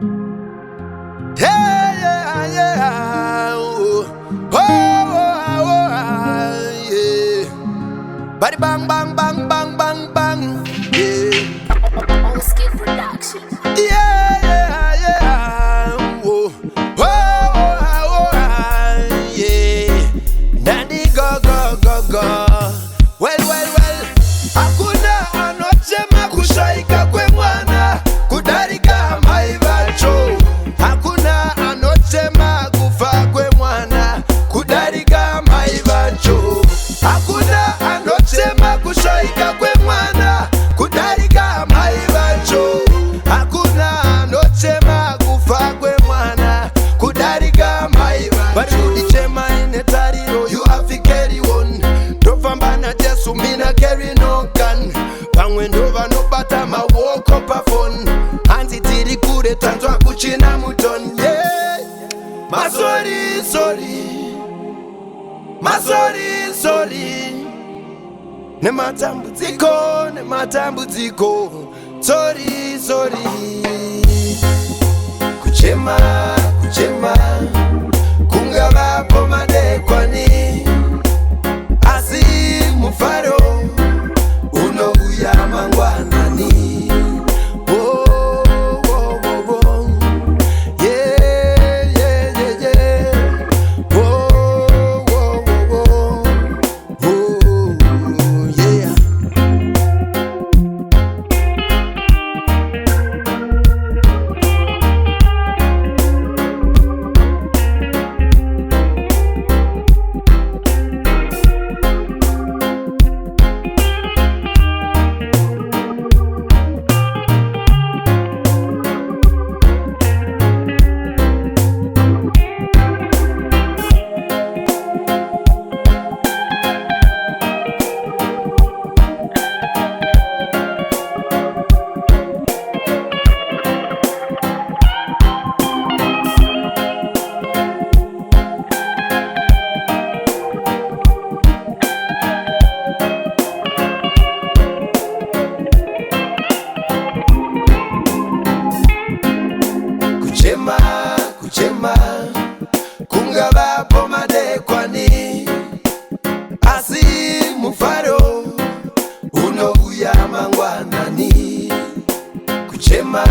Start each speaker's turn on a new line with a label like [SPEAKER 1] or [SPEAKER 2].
[SPEAKER 1] Yeah, yeah, yeah. Oh, yeah. Body bang, bang, bang, bang, bang, bang. Yeah.
[SPEAKER 2] On Skip Production.
[SPEAKER 1] Yeah, yeah, yeah. Oh, yeah. Daddy go, go, go, go. Well, well, well. Hakuna anochema kushaika kwe mwana kudarika maivacho. Hakuna anochema kufa kwe mwana kudarika maivacho. Hakuna anochema kushaika kwe mwana kudarika maivacho. Hakuna anochema kufa kwe mwana kudarika maivacho. Barudi chema ine tariro you have to carry one. Tofambana jesu mina carry no gun. Pangwendova no bata ma walk up a phone. Anti tiri kure tanzwa kuchina muton. Yeah. Masori, sorry. Masori, sorry. Ne matambutiko, ne matambutiko. Sorry, sorry. Kuchema, kuchema. Kungaba pomade kwani. Asi mufaro uno uyama ngwanani. Oh, oh, oh, oh. Yeah, yeah, yeah, yeah. Oh, oh, oh, oh. Oh, yeah. Kuchema, kuchema, kungaba pomade kwani. Asi mufaro uno uyama ngwanani. Kuchema.